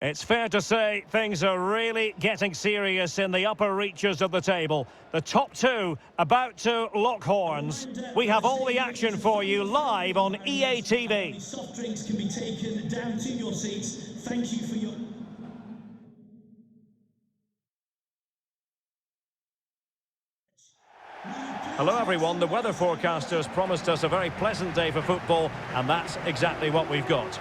It's fair to say things are really getting serious in the upper reaches of the table. The top two about to lock horns. We have all the action for you live on EA TV. Soft drinks can be taken down to your seats. Thank you for your... Hello everyone, the weather forecasters promised us a very pleasant day for football, and that's exactly what we've got.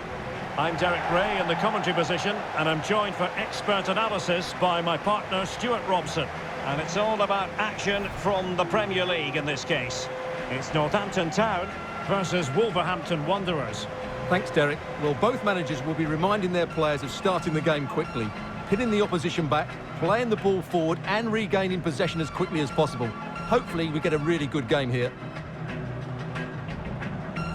I'm Derek Ray in the commentary position, and I'm joined for expert analysis by my partner Stuart Robson. And it's all about action from the Premier League in this case. It's Northampton Town versus Wolverhampton Wanderers. Thanks, Derek. Well, both managers will be reminding their players of starting the game quickly, pinning the opposition back, playing the ball forward and regaining possession as quickly as possible. Hopefully we get a really good game here.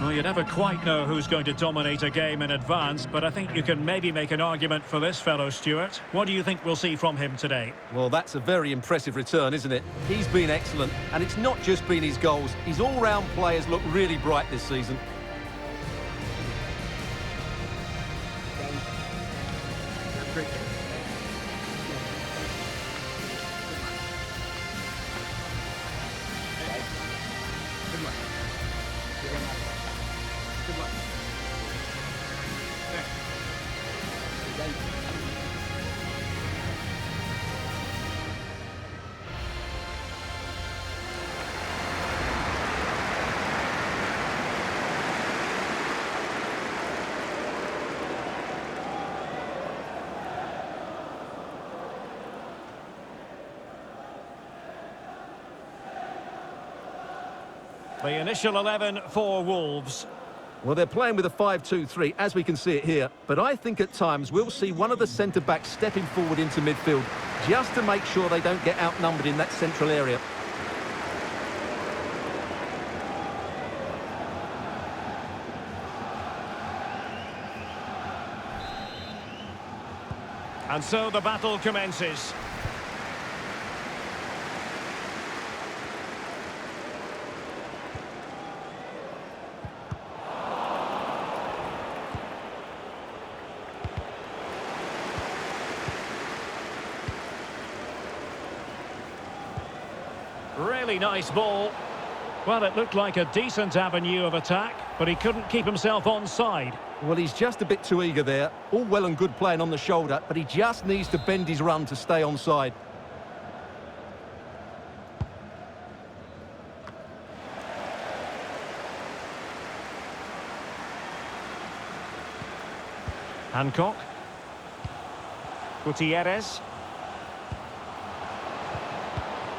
Well, you never quite know who's going to dominate a game in advance, but I think you can maybe make an argument for this fellow, Stuart. What do you think we'll see from him today? Well, that's a very impressive return, isn't it? He's been excellent, and it's not just been his goals. His all-round players look really bright this season. The initial 11 for Wolves. Well, they're playing with a 5-2-3, as we can see it here. But I think at times we'll see one of the centre-backs stepping forward into midfield, just to make sure they don't get outnumbered in that central area. And so the battle commences. Really nice ball. Well, it looked like a decent avenue of attack, but he couldn't keep himself onside. Well, he's just a bit too eager there. All well and good playing on the shoulder, but he just needs to bend his run to stay onside. Hancock. Gutierrez.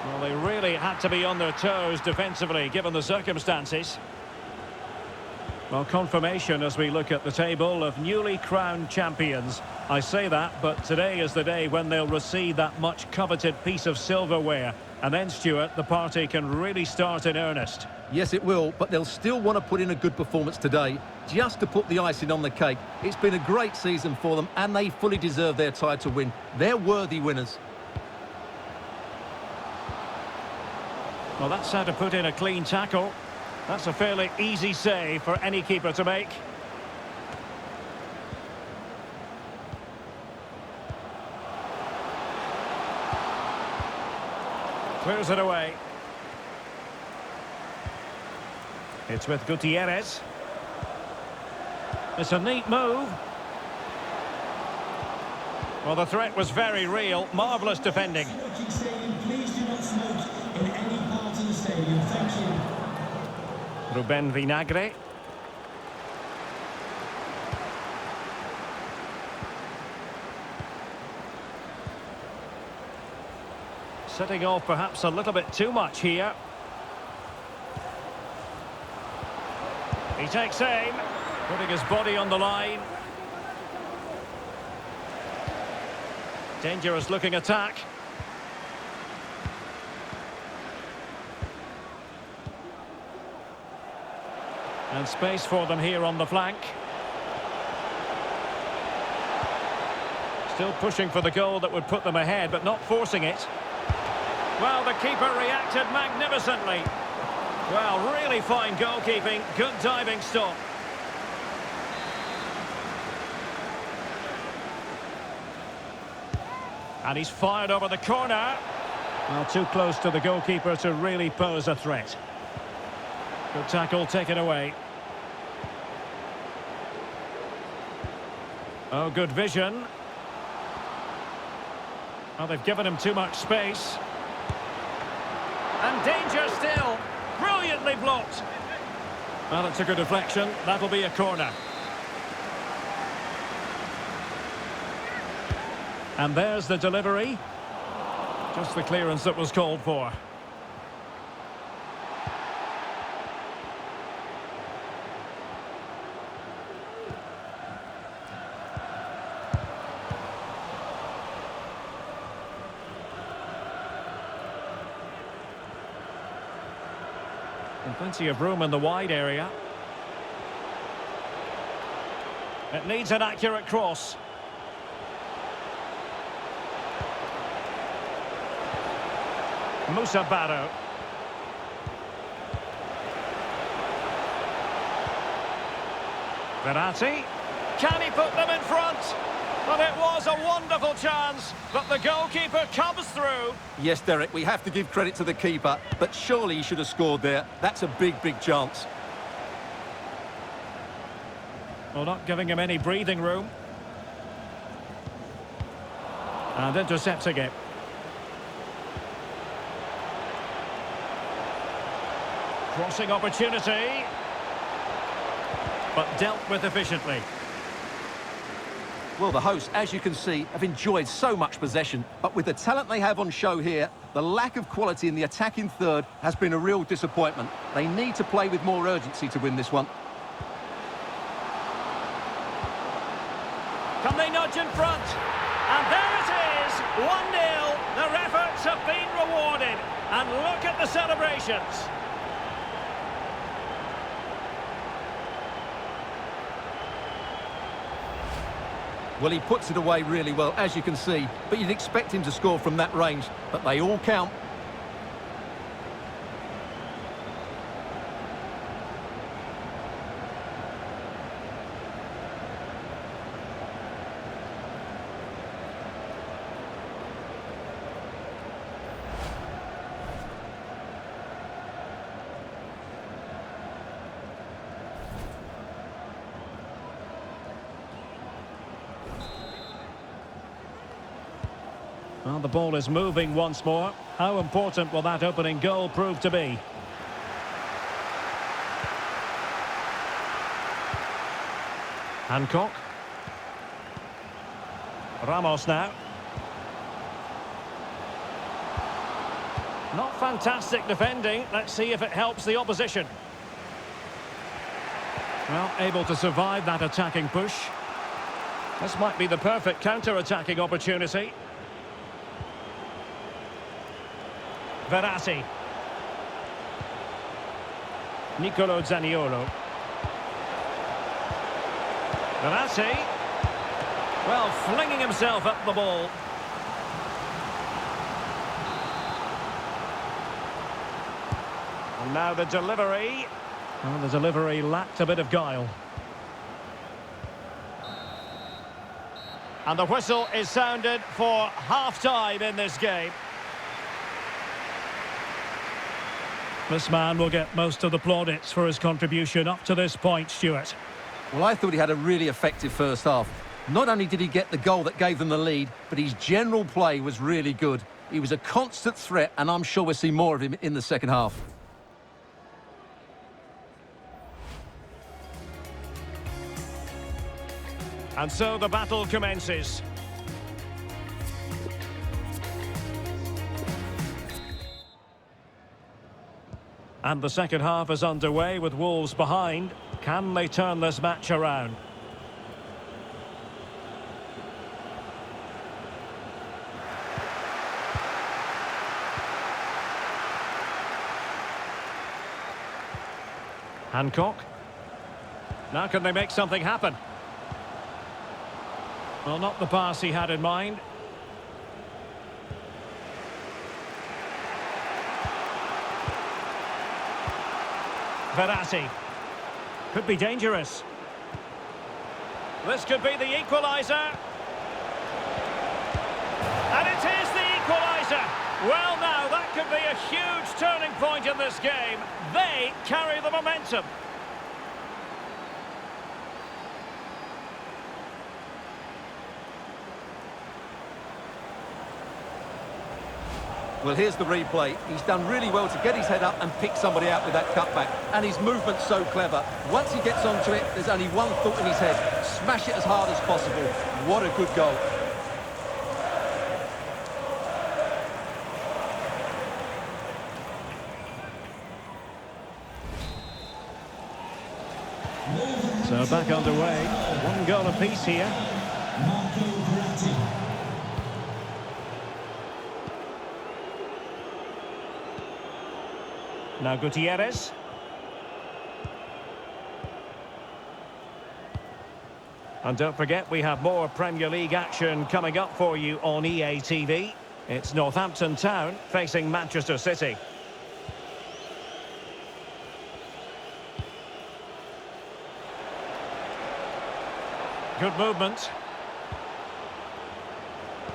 Well, they really had to be on their toes defensively, given the circumstances. Well, confirmation as we look at the table of newly crowned champions. I say that, but today is the day when they'll receive that much coveted piece of silverware. And then, Stuart, the party can really start in earnest. Yes, it will, but they'll still want to put in a good performance today, just to put the icing on the cake. It's been a great season for them, and they fully deserve their title win. They're worthy winners. Well, that's how to put in a clean tackle. That's a fairly easy save for any keeper to make. Clears it away. It's with Gutierrez. It's a neat move. Well, the threat was very real. Marvellous defending. Please do not smoke in any part of the stadium. Thank you. Ruben Vinagre. Setting off perhaps a little bit too much here. He takes aim, putting his body on the line. Dangerous looking attack. And space for them here on the flank. Still pushing for the goal that would put them ahead, but not forcing it. Well, the keeper reacted magnificently. Well, really fine goalkeeping, good diving stop. And he's fired over the corner. Well, too close to the goalkeeper to really pose a threat. Good tackle taken away. Oh, good vision. Well, they've given him too much space. And danger still. Brilliantly blocked. Well, it's a good deflection. That'll be a corner. And there's the delivery. Just the clearance that was called for. And plenty of room in the wide area. It needs an accurate cross. Musa Barrow. Verratti. Can he put them in front? Well, it was a wonderful chance, but the goalkeeper comes through. Yes, Derek, we have to give credit to the keeper, but surely he should have scored there. That's a big, big chance. Well, not giving him any breathing room. And intercepting it. Crossing opportunity. But dealt with efficiently. Well, the hosts, as you can see, have enjoyed so much possession, but with the talent they have on show here, the lack of quality in the attacking third has been a real disappointment. They need to play with more urgency to win this one. Can they nudge in front? And there it is, 1-0. Their efforts have been rewarded. And look at the celebrations. Well, he puts it away really well, as you can see, but you'd expect him to score from that range, but they all count. Well, the ball is moving once more. How important will that opening goal prove to be? Hancock. Ramos now. Not fantastic defending. Let's see if it helps the opposition. Well, able to survive that attacking push. This might be the perfect counter-attacking opportunity. Verratti. Nicolo Zaniolo. Verratti. Well, flinging himself at the ball. And now the delivery. Well, the delivery lacked a bit of guile. And the whistle is sounded for half-time in this game. This man will get most of the plaudits for his contribution up to this point, Stuart. Well, I thought he had a really effective first half. Not only did he get the goal that gave them the lead, but his general play was really good. He was a constant threat, and I'm sure we'll see more of him in the second half. And so the battle commences. And the second half is underway with Wolves behind. Can they turn this match around? Hancock. Now can they make something happen? Well, not the pass he had in mind. Verratti. Could be dangerous. This could be the equaliser. And it's in this game. They carry the momentum. Well, here's the replay. He's done really well to get his head up and pick somebody out with that cutback. And his movement's so clever. Once he gets onto it, there's only one thought in his head. Smash it as hard as possible. What a good goal. So back underway. One goal apiece here. Now Gutierrez. And don't forget, we have more Premier League action coming up for you on EA TV. It's Northampton Town facing Manchester City. Good movement.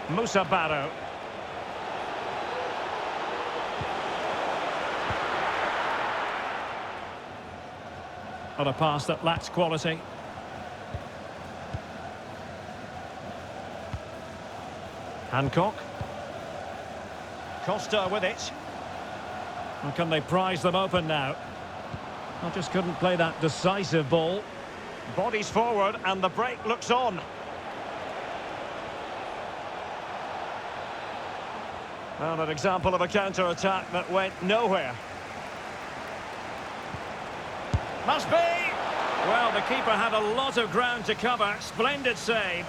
Musa Barrow. On a pass that lacks quality. Hancock. Costa with it. And can they prize them open now? I just couldn't play that decisive ball. Bodies forward and the break looks on. Well, an example of a counter-attack that went nowhere. Must be! Well, the keeper had a lot of ground to cover. Splendid save.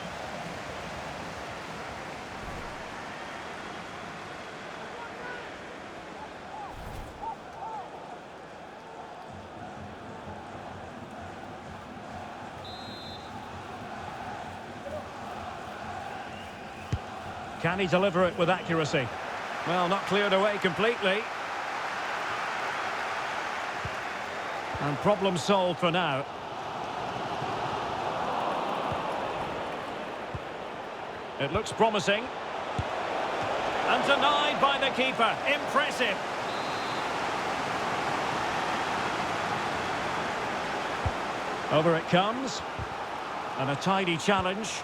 Can he deliver it with accuracy? Well, not cleared away completely. And problem solved for now. It looks promising. And denied by the keeper. Impressive. Over it comes. And a tidy challenge.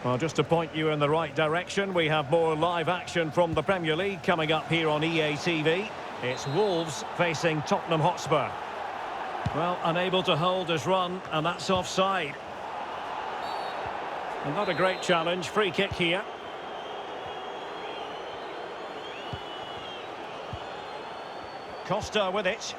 Well, just to point you in the right direction, we have more live action from the Premier League coming up here on EA TV. It's Wolves facing Tottenham Hotspur. Well, unable to hold his run, and that's offside. And not a great challenge. Free kick here. Costa with it.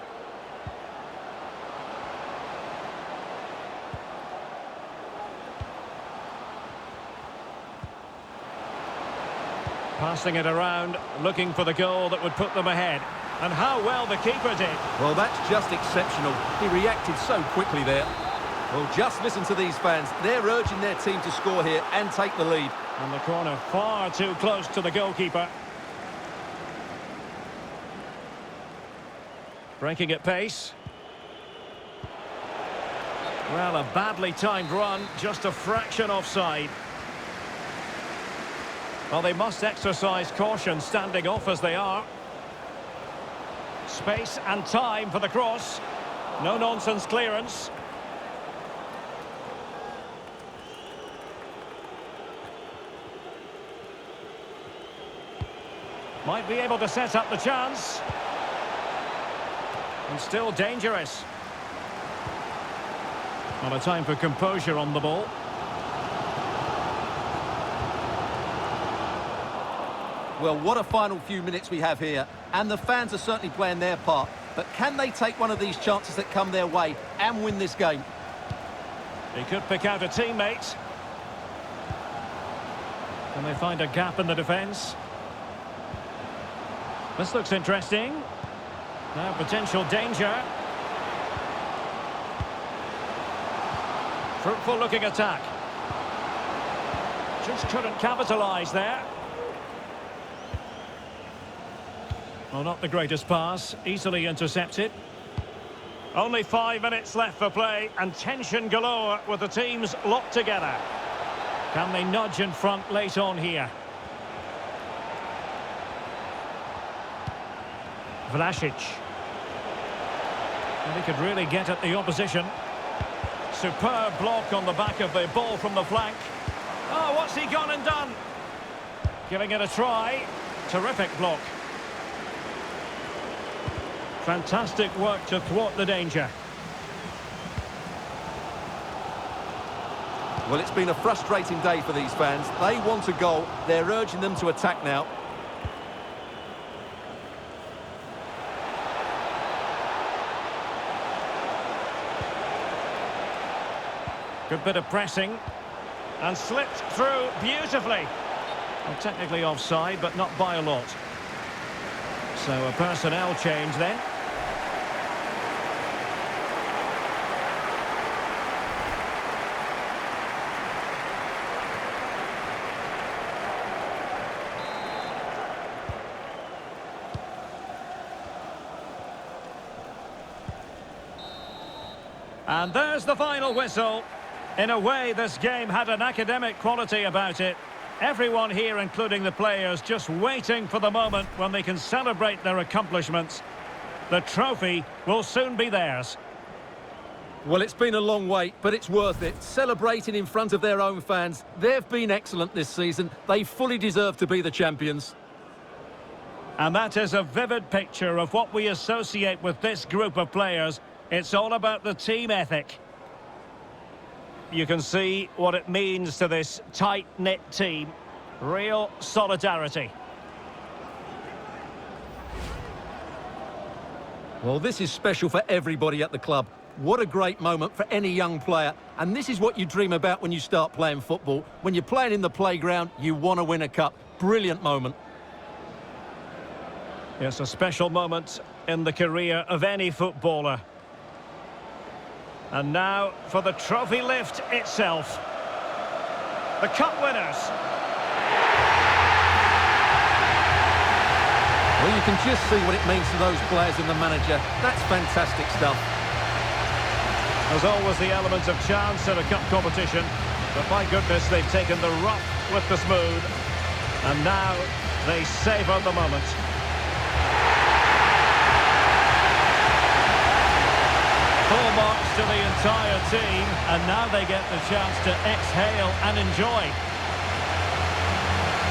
Passing it around, looking for the goal that would put them ahead. And how well the keeper did. Well, that's just exceptional. He reacted so quickly there. Well, just listen to these fans. They're urging their team to score here and take the lead. And the corner far too close to the goalkeeper. Breaking at pace. Well, a badly timed run, just a fraction offside. Well, they must exercise caution standing off as they are. Space and time for the cross. No-nonsense clearance. Might be able to set up the chance. And still dangerous. Not a time for composure on the ball. Well, what a final few minutes we have here. And the fans are certainly playing their part. But can they take one of these chances that come their way and win this game? He could pick out a teammate. Can they find a gap in the defence? This looks interesting. Now potential danger. Fruitful looking attack. Just couldn't capitalise there. Well, not the greatest pass, easily intercepted. Only 5 minutes left for play, and tension galore with the teams locked together. Can they nudge in front late on here? Vlasic. And he could really get at the opposition. Superb block on the back of the ball from the flank. Oh, what's he gone and done? Giving it a try. Terrific block. Fantastic work to thwart the danger. Well, it's been a frustrating day for these fans. They want a goal. They're urging them to attack now. Good bit of pressing. And slipped through beautifully. Well, technically offside, but not by a lot. So a personnel change then. And there's the final whistle. In a way, this game had an academic quality about it. Everyone here, including the players, just waiting for the moment when they can celebrate their accomplishments. The trophy will soon be theirs. Well, it's been a long wait, but it's worth it. Celebrating in front of their own fans. They've been excellent this season. They fully deserve to be the champions. And that is a vivid picture of what we associate with this group of players. It's all about the team ethic. You can see what it means to this tight-knit team. Real solidarity. Well, this is special for everybody at the club. What a great moment for any young player. And this is what you dream about when you start playing football. When you're playing in the playground, you want to win a cup. Brilliant moment. It's a special moment in the career of any footballer. And now for the trophy lift itself. The cup winners. Well, you can just see what it means to those players and the manager. That's fantastic stuff. There's always the element of chance in a cup competition. But my goodness, they've taken the rough with the smooth. And now they savour the moment. Full marks to the entire team, and now they get the chance to exhale and enjoy.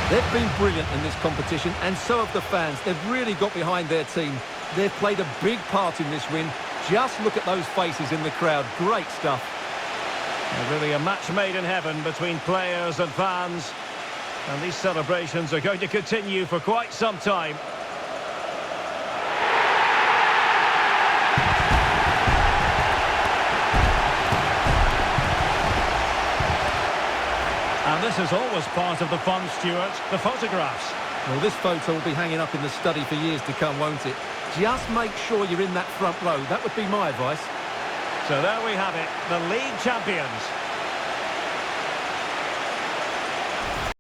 They've been brilliant in this competition, and so have the fans. They've really got behind their team. They've played a big part in this win. Just look at those faces in the crowd. Great stuff. Really a match made in heaven between players and fans. And these celebrations are going to continue for quite some time. And this is always part of the fun, Stuart, the photographs. Well, this photo will be hanging up in the study for years to come, won't it? Just make sure you're in that front row. That would be my advice. So there we have it, the league champions.